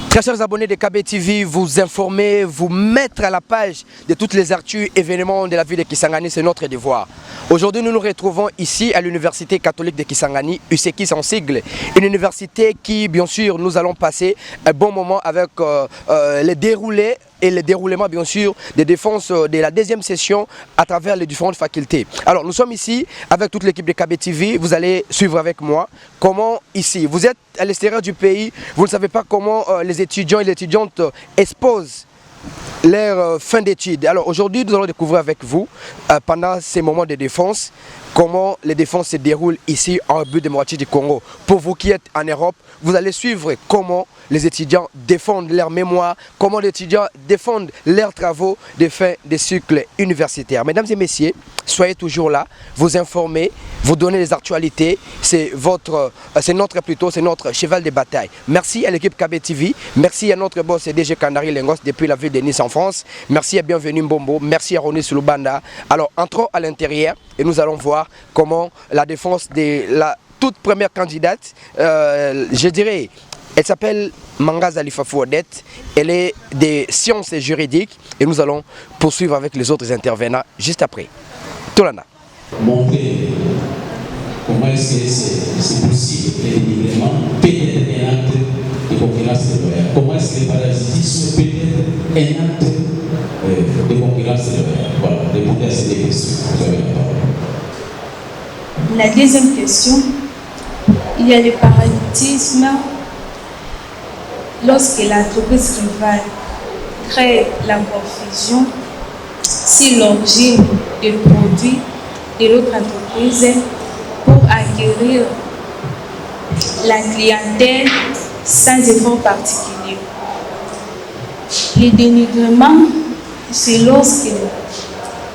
Très chers abonnés de KB TV, vous informer, vous mettre à la page de toutes les actus, événements de la ville de Kisangani, c'est notre devoir. Aujourd'hui, nous nous retrouvons ici à l'Université catholique de Kisangani, UCKIS en sigle. Une université qui, bien sûr, nous allons passer un bon moment avec les déroulés et le déroulement bien sûr des défenses de la deuxième session à travers les différentes facultés. Alors nous sommes ici avec toute l'équipe de KB TV, vous allez suivre avec moi comment ici, vous êtes à l'extérieur du pays, vous ne savez pas comment les étudiants et les étudiantes exposent leur fin d'études. Alors aujourd'hui nous allons découvrir avec vous pendant ces moments de défense comment les défenses se déroulent ici en République démocratique du Congo. Pour vous qui êtes en Europe, vous allez suivre comment les étudiants défendent leur mémoire, comment les étudiants défendent leurs travaux de fin de cycle universitaire. Mesdames et messieurs, soyez toujours là, vous informez, vous donnez les actualités, c'est notre cheval de bataille. Merci à l'équipe KB TV, merci à notre boss DG Kandari Lengos depuis la ville de Nice en France, merci et bienvenue Mbombo, merci à Ronnie Sulubanda. Alors entrons à l'intérieur et nous allons voir comment la défense de la toute première candidate, je dirais, elle s'appelle Mangaza Lifafou Odette, elle est des sciences juridiques et nous allons poursuivre avec les autres intervenants juste après. Tolana. Montrer comment est-ce que c'est possible le dénigrement peut être un acte de concurrence déloyale. Comment est-ce que le parasitisme peut être un acte de concurrence déloyale. Voilà, répondez à ces deux questions. Vous avez la parole. La deuxième question, il y a le parasitisme lorsque l'entreprise rivale crée la confusion si l'origine des produits de l'autre entreprise pour acquérir la clientèle sans effort particulier. Le dénigrement, c'est lorsque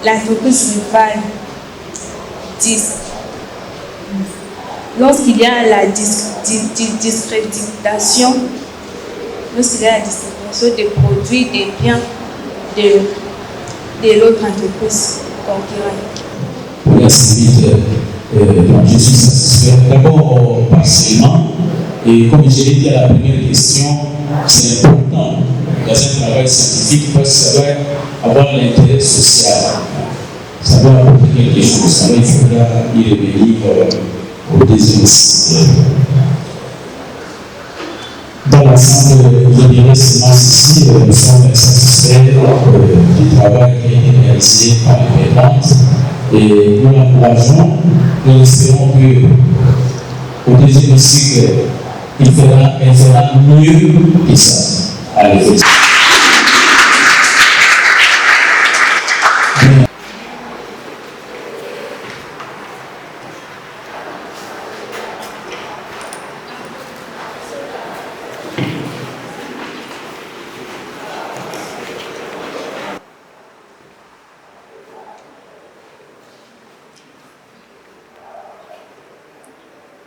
l'entreprise rivale lorsqu'il y a la discréditation, lorsqu'il y a la distribution des produits, des biens de l'autre entreprise concurrente. Merci vite. Je suis satisfait. D'abord, partiellement, et comme je l'ai dit à la première question, c'est important dans un travail scientifique parce que ça doit avoir l'intérêt social. Ça doit apporter quelque chose. Alors il faudra y revenir au deuxième cycle. Dans l'ensemble, je dirais seulement ceci, nous sommes satisfaits du travail qui a été réalisé par les pétantes et nous l'encourageons. Nous espérons qu'au deuxième cycle, il fera mieux que ça à l'effet.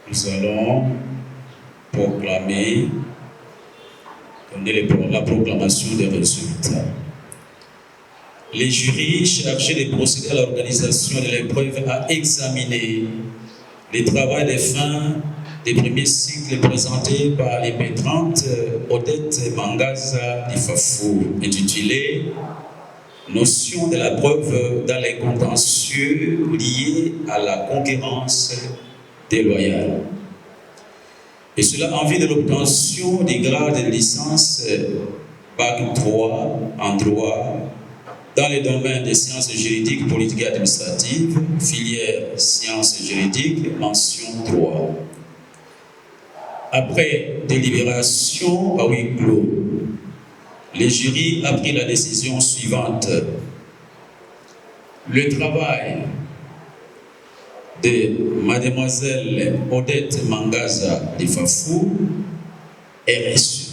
Nous allons proclamer, donner la proclamation des résultats. Les jurys chargés de procéder à l'organisation de l'épreuve a examiné les travaux de fin des premiers cycles présentés par les pétrantes Odette Mangaza Lifafou, intitulé Notion de la preuve dans les contentieux liés à la concurrence déloyale. Et cela en vue de l'obtention des grades de licence Bac 3 en droit dans les domaines des sciences juridiques, politiques et administratives, filière sciences juridiques, mention droit. Après délibération à huis clos, le jury a pris la décision suivante. Le travail de mademoiselle Odette Mangaza Lifafou est reçu.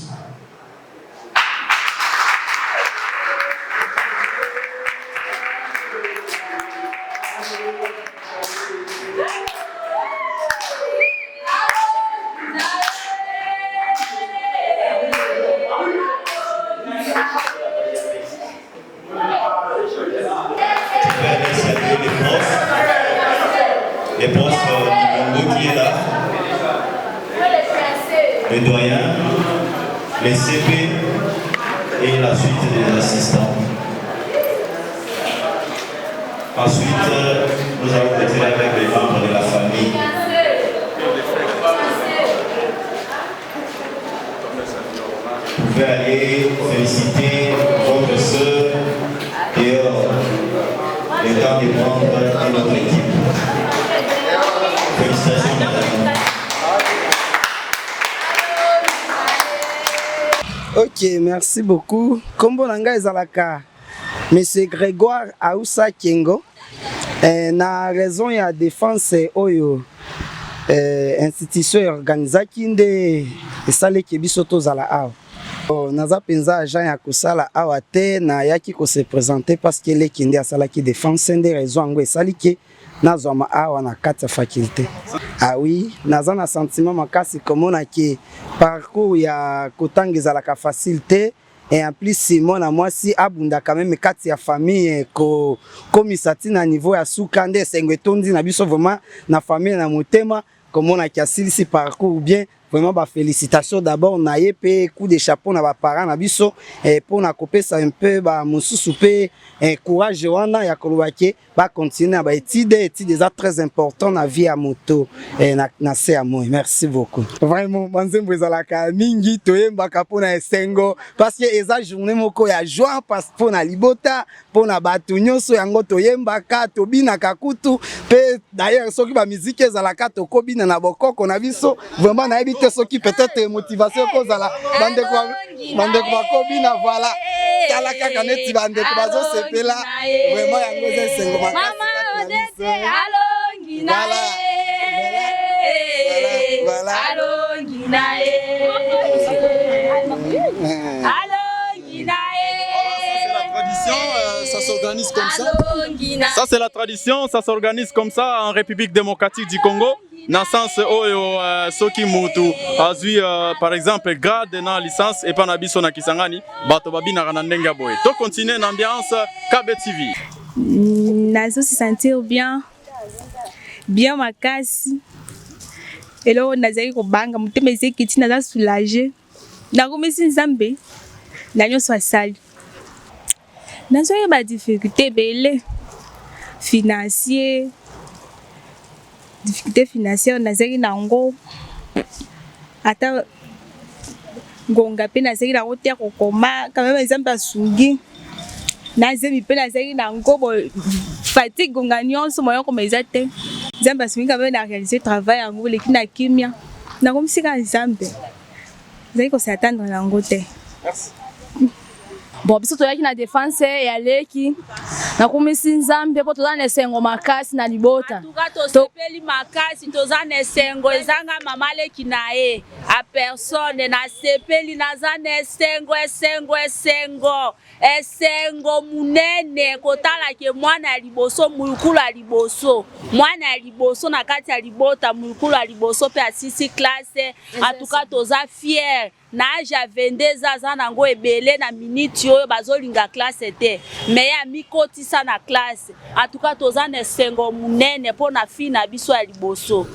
Les profs qui est là, le doyen, les CP et la suite des assistants. Ensuite, nous allons continuer avec les membres de la famille. Vous pouvez aller féliciter votre soeur dehors, le temps de prendre notre équipe. Félicitations, madame. Ok, merci beaucoup. Kombo nanga ezalaka Monsieur Grégoire Aoussa Kengo. Na raison ya défense oyo institution organisaki nde esaleki biso tozala awa. Naza penza agent ya kosala awa te na yaki ko se présenter parce que leki nde asalaki défense nde raison yango esaliki nazwama awa na kati ya faculté. Ah oui, naza na sentiment makasi komona ki parcours ya kotanga ezalaka facilité. Et en plus, Simon a moi si abunda quand même kati ya famille ko komisati na niveau ya soukande sengwetondi na biso vraiment na famille na motema comme on a kiasili si parcours bien vraiment ba félicitations d'abord na yepé coup de chapeau na ba parents na biso et pour na kopesa un peu ba mususu pe courage wana ya kolobake ba continuer ba études ça très important na vie à moto et na se à moi. Merci beaucoup. Vraiment banzembo ezalaka mingi toyemba kapona esengo parce que eza journée moko ya joie parce pour na libota pour na batu nyonso yango toyemba ka tobina kakutu pe d'ailleurs soki ba musique ezalaka tokobina na bokoko na biso vraiment na ebite soki peut-être motivation kozala bandeko bakobina voilà kala kaka neti bandeko bazo sepela vraiment yango esengo makasi voilà ça s'organise comme ça. Ça c'est la tradition, ça s'organise comme ça en République démocratique du Congo. Dans le sens où Soki Moutou a eu par exemple grade dans licence et pas nabiso na Kisangani, bato babi na ranandenga boy. To continuer l'ambiance KBTV. Nazo se sentir bien makasi. Et là on a zaki ko banga mutema ezekiti naza soulager. Nakomisi Nzambe. Nanyo so sali. Nazo ya ba difficulté belé financier. Difficulté financière nazaki nango. Ata ngonga pe nazaki nango te kokoma quand même exemple asungi. Nazemi pe nazaki nango bo fatigue ngonga nyonso moyo komeza te. Nzambe asungi quand même na réaliser travail yango leki na kimia. Nakomisika Nzambe. Nazaki ko s'attendre nango te. Merci. Bon, biso toyaki na défense ya leki na kumisi Nzambe po tozana esengo makasi na libota. Atuka tosepeli makasi tozana esengo ezanga mama leki na ye a personne na sepeli nazana esengo munene kotala ke mwana ya liboso mulukulu ya liboso mwana ya liboso na kati ya libota mulukulu ya liboso pe asisi classe atuka toza fier na ja 22 ans nango ebele na minute oyo bazolinga classe te mais ya mikotisa na classe atuka tozana esengo munene po na fi na biso ya liboso.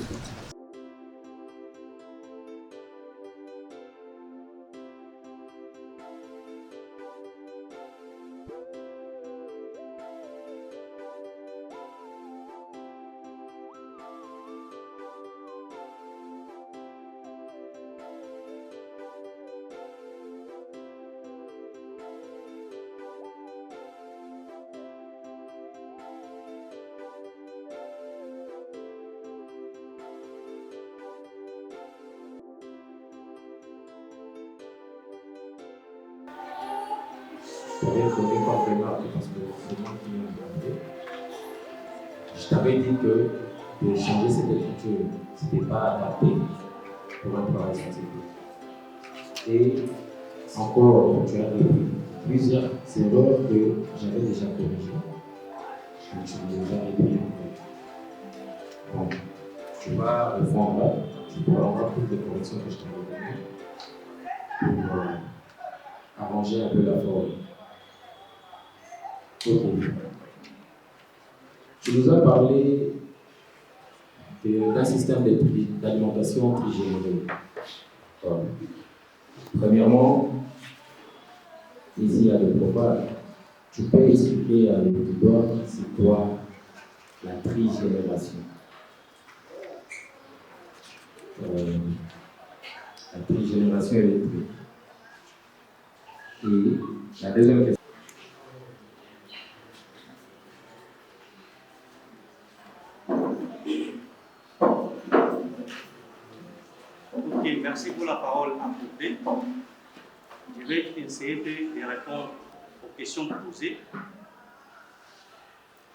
Je t'avais dit que de changer cette écriture, ce n'était pas adapté pour un travail scientifique. Et encore, tu as repris plusieurs erreurs que j'avais déjà corrigées. Tu les as repris en fait. Bon, tu vas reprendre, tu pourras encore toutes les corrections que je t'avais données pour arranger un peu la forme. Ok. Tu nous as parlé d'un système d'alimentation trigénérée. Premièrement, ici il y a le pouvoir. Tu peux expliquer à l'auditoire c'est quoi la trigénération. La trigénération électrique. Et la deuxième question. Ok, merci pour la parole apportée. Je vais essayer de répondre aux questions posées.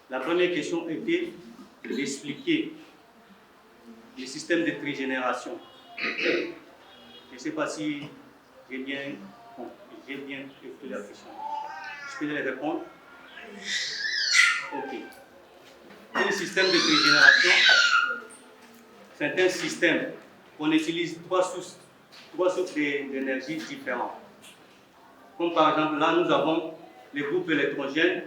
La première question était d'expliquer le système de trigénération. Je ne sais pas si j'ai bien écouté la question. Je peux les répondre? Ok. Le système de trigénération, c'est un système qu'on utilise trois sources d'énergie différentes. Comme par exemple, là, nous avons les groupes électrogènes,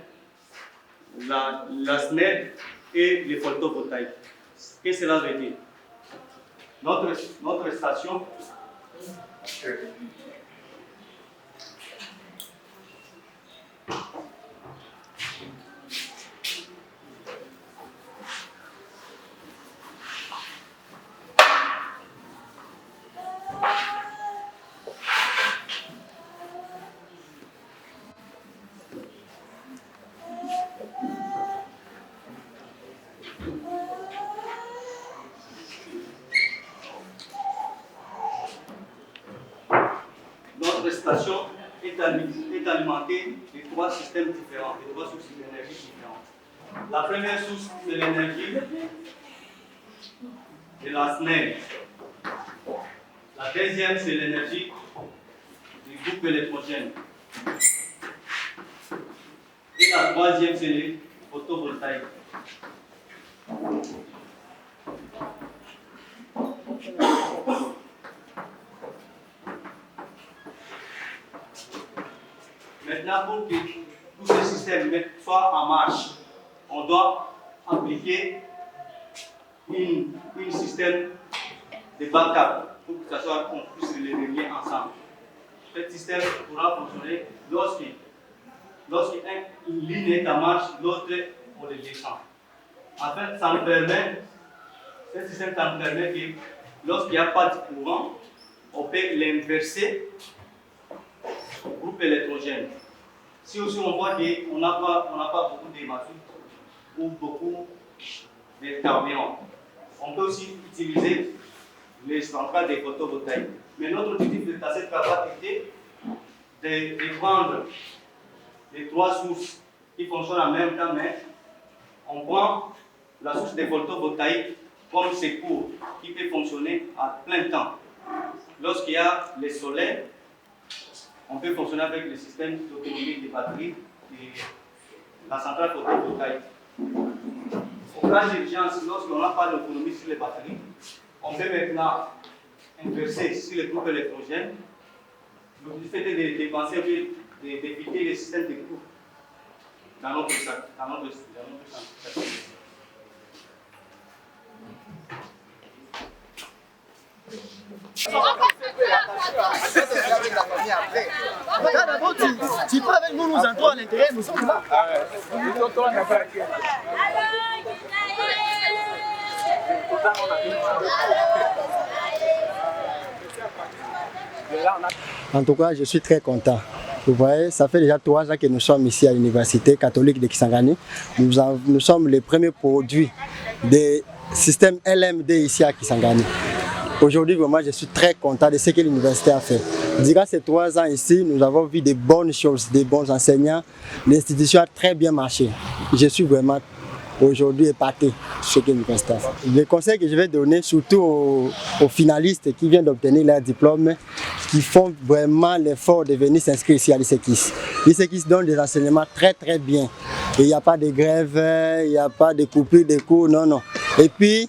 la SNED et les photovoltaïques. Qu'est-ce que cela veut dire? Notre station est alimentée de trois systèmes différents, de trois sources d'énergie différentes. La première source de l'énergie de la SNED. La deuxième, c'est l'énergie du groupe électrogène. Et la troisième, c'est les photovoltaïques. Maintenant, pour que tous ces systèmes soient en marche, on doit appliquer un système de backup pour qu'on puisse les relier ensemble. Ce système pourra fonctionner lorsqu'une ligne est en marche, l'autre on le descend. En fait, ce système nous permet que lorsqu'il n'y a pas de courant, on peut l'inverser au groupe électrogène. Si aussi on voit qu'on n'a pas beaucoup de mazout ou beaucoup de carburant, on peut aussi utiliser les centrales des photovoltaïques. Mais notre objectif de cette cravate était de prendre les trois sources qui fonctionnent en même temps, mais on prend la source des photovoltaïques comme secours qui peut fonctionner à plein temps. Lorsqu'il y a le soleil, on peut fonctionner avec le système d'autonomie des batteries et la centrale photovoltaïque. Au cas d'urgence, lorsqu'on n'a pas d'autonomie sur les batteries, on peut maintenant inverser sur les groupes électrogènes. Le fait de dépenser, d'éviter les systèmes de groupe dans notre centre. Tu peux avec nous entrons à l'intérieur, nous sommes là. En tout cas, je suis très content. Vous voyez, ça fait déjà 3 ans que nous sommes ici à l'Université catholique de Kisangani. Nous sommes les premiers produits des systèmes LMD ici à Kisangani. Aujourd'hui, vraiment, je suis très content de ce que l'université a fait. Durant ces 3 ans ici, nous avons vu de bonnes choses, de bons enseignants. L'institution a très bien marché. Je suis vraiment aujourd'hui épaté sur ce que l'université a fait. Le conseil que je vais donner surtout aux finalistes qui viennent d'obtenir leur diplôme, qui font vraiment l'effort de venir s'inscrire ici à l'ICEKIS. L'ICEKIS donne des enseignements très très bien. Il n'y a pas de grève, il n'y a pas de coupure de cours, non, non. Et puis,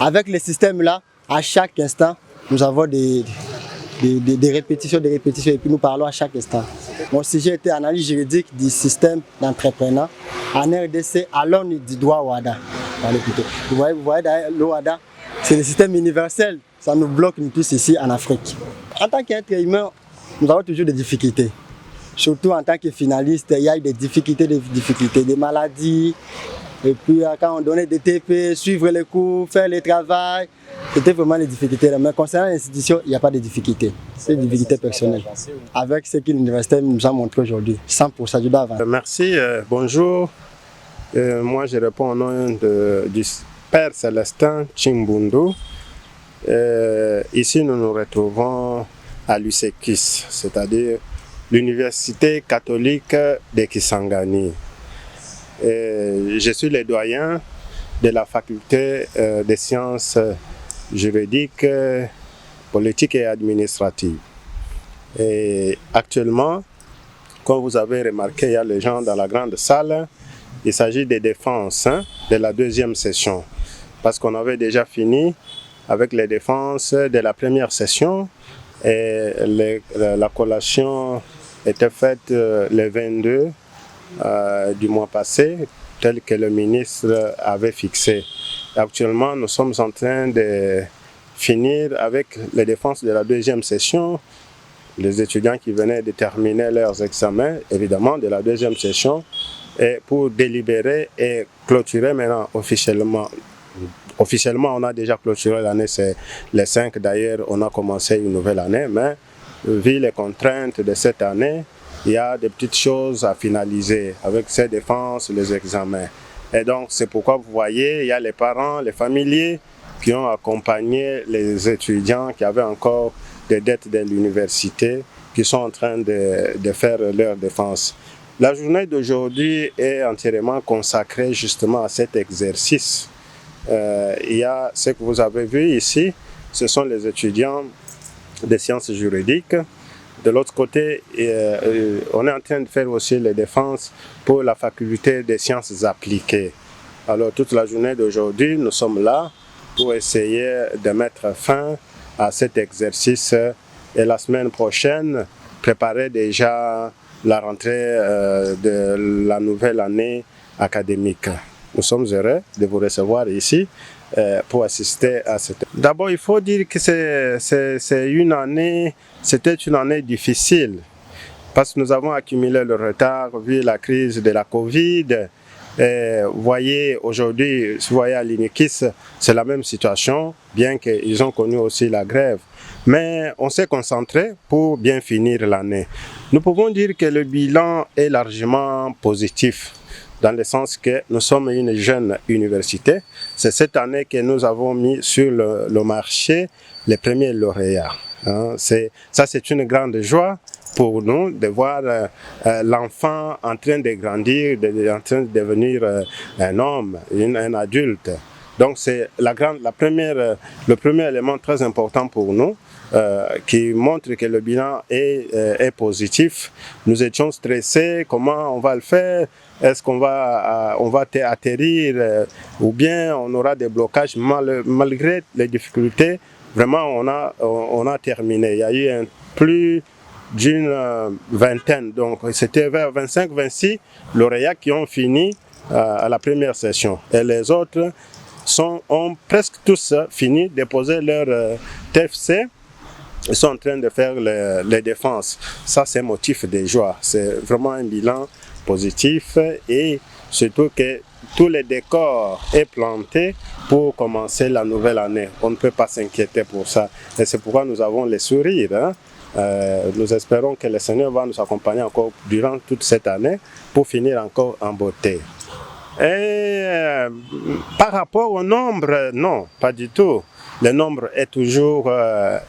avec le système là, à chaque instant, nous avons des répétitions, et puis nous parlons à chaque instant. Mon sujet était analyse juridique du système d'entrepreneur en RDC à l'aune du droit OHADA. Vous voyez le OHADA, c'est le système universel, ça nous bloque nous tous ici en Afrique. En tant qu'être humain, nous avons toujours des difficultés. Surtout en tant que finaliste, il y a eu des difficultés, des maladies. Et puis quand on donnait des TP, suivre les cours, faire le travail, c'était vraiment des difficultés. Mais concernant l'institution, il n'y a pas de difficultés. C'est des difficultés personnelles. Avec ce que l'université nous a montré aujourd'hui, 100% du bas. Merci, bonjour. Moi, je réponds au nom du Père Célestin Chimbundu. Ici, nous nous retrouvons à l'UCKIS, c'est-à-dire l'Université catholique de Kisangani. Je suis le doyen de la faculté des sciences juridiques, politiques et administratives. Et actuellement, comme vous avez remarqué, il y a les gens dans la grande salle. Il s'agit des défenses de la deuxième session. Parce qu'on avait déjà fini avec les défenses de la première session. Et la collation était faite le 22 du mois passé, tel que le ministre avait fixé. Actuellement, nous sommes en train de finir avec les défenses de la deuxième session. Les étudiants qui venaient de terminer leurs examens, évidemment, de la deuxième session, et pour délibérer et clôturer maintenant officiellement. Officiellement, on a déjà clôturé l'année, c'est les 5 d'ailleurs, on a commencé une nouvelle année, mais vu les contraintes de cette année, il y a des petites choses à finaliser avec ces défenses, les examens. Et donc, c'est pourquoi vous voyez, il y a les parents, les familiers qui ont accompagné les étudiants qui avaient encore des dettes de l'université, qui sont en train de faire leur défense. La journée d'aujourd'hui est entièrement consacrée justement à cet exercice. Il y a ce que vous avez vu ici, ce sont les étudiants des sciences juridiques. De l'autre côté, on est en train de faire aussi les défenses pour la faculté des sciences appliquées. Alors toute la journée d'aujourd'hui, nous sommes là pour essayer de mettre fin à cet exercice et la semaine prochaine, préparer déjà la rentrée de la nouvelle année académique. Nous sommes heureux de vous recevoir ici pour assister à cette... D'abord, il faut dire que c'était une année difficile parce que nous avons accumulé le retard vu la crise de la Covid. Vous voyez, aujourd'hui, si vous voyez à l'UNIKIS, c'est la même situation, bien qu'ils ont connu aussi la grève. Mais on s'est concentré pour bien finir l'année. Nous pouvons dire que le bilan est largement positif, dans le sens que nous sommes une jeune université. C'est cette année que nous avons mis sur le marché les premiers lauréats. Ça, c'est une grande joie pour nous de voir l'enfant en train de grandir, en train de devenir un homme, un adulte. Donc c'est le premier élément très important pour nous, qui montre que le bilan est positif. Nous étions stressés, comment on va le faire? Est-ce qu'on va atterrir ou bien on aura des blocages? Malgré les difficultés, vraiment on a terminé. Il y a eu plus d'une vingtaine, donc c'était vers 25-26 lauréats qui ont fini à la première session. Et les autres ont presque tous fini, déposé leur TFC. Ils sont en train de faire les défenses. Ça, c'est motif de joie. C'est vraiment un bilan positif et surtout que tous les décors est planté pour commencer la nouvelle année. On ne peut pas s'inquiéter pour ça. Et c'est pourquoi nous avons les sourires. Nous espérons que le Seigneur va nous accompagner encore durant toute cette année pour finir encore en beauté. Et par rapport au nombre, non, pas du tout. Le nombre est toujours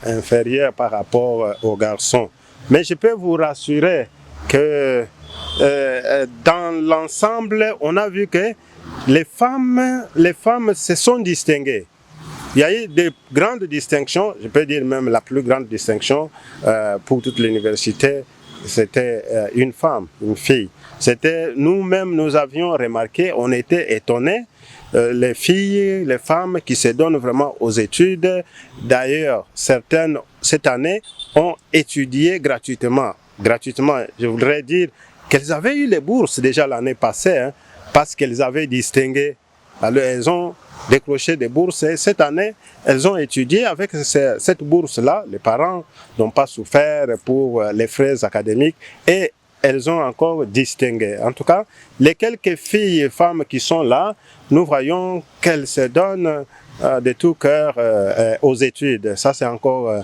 inférieur par rapport aux garçons. Mais je peux vous rassurer que dans l'ensemble, on a vu que les femmes se sont distinguées. Il y a eu de grandes distinctions, je peux dire même la plus grande distinction pour toute l'université, c'était une femme, une fille. C'était nous-mêmes, nous avions remarqué, on était étonnés, les filles, les femmes qui se donnent vraiment aux études. D'ailleurs, certaines, cette année, ont étudié gratuitement. Gratuitement, je voudrais dire qu'elles avaient eu les bourses déjà l'année passée, parce qu'elles avaient distingué. Alors, elles ont décrocher des bourses. Et cette année, elles ont étudié avec cette bourse-là. Les parents n'ont pas souffert pour les frais académiques et elles ont encore distingué. En tout cas, les quelques filles et femmes qui sont là, nous voyons qu'elles se donnent de tout cœur aux études. Ça, c'est encore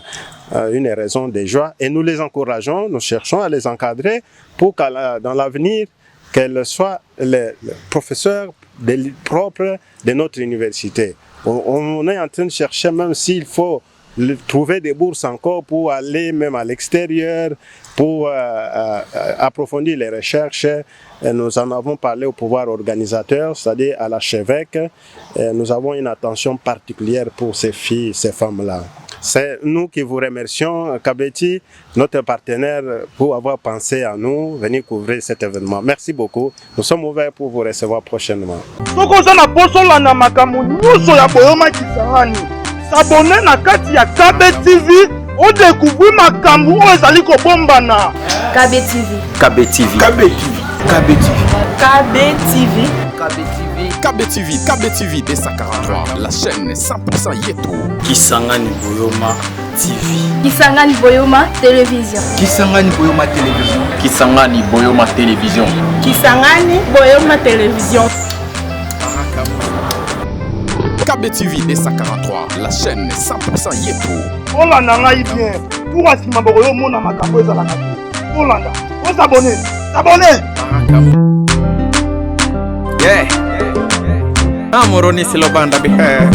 une raison de joie. Et nous les encourageons, nous cherchons à les encadrer pour que dans l'avenir, qu'elles soient les professeurs propres de notre université. On est en train de chercher, même s'il faut trouver des bourses encore pour aller même à l'extérieur, pour approfondir les recherches. Et nous en avons parlé au pouvoir organisateur, c'est-à-dire à l'archevêque. Nous avons une attention particulière pour ces filles, ces femmes-là. C'est nous qui vous remercions, Kabeti, notre partenaire, pour avoir pensé à nous, venir couvrir cet événement. Merci beaucoup. Nous sommes ouverts pour vous recevoir prochainement. S'abonner na kati ya KB TV, on découvre makambu o ezali ko bombana. KB TV. KB TV. KB TV. KB TV. KB TV. KB TV. KB TV D143, la chaîne 100% Yeto. Kisangani Boyoma TV. Kisangani Boyoma Télévision. Kisangani Boyoma Télévision. Kisangani Boyoma Télévision. Kisangani Boyoma Télévision. KB TV D143, la chaîne 100% Yeto. Olanda ngai bien. Pour asima boyo mona makambo ezala na. Olanda, on s'abonner. S'abonner. Yeah. Amoroni silobanda bihe.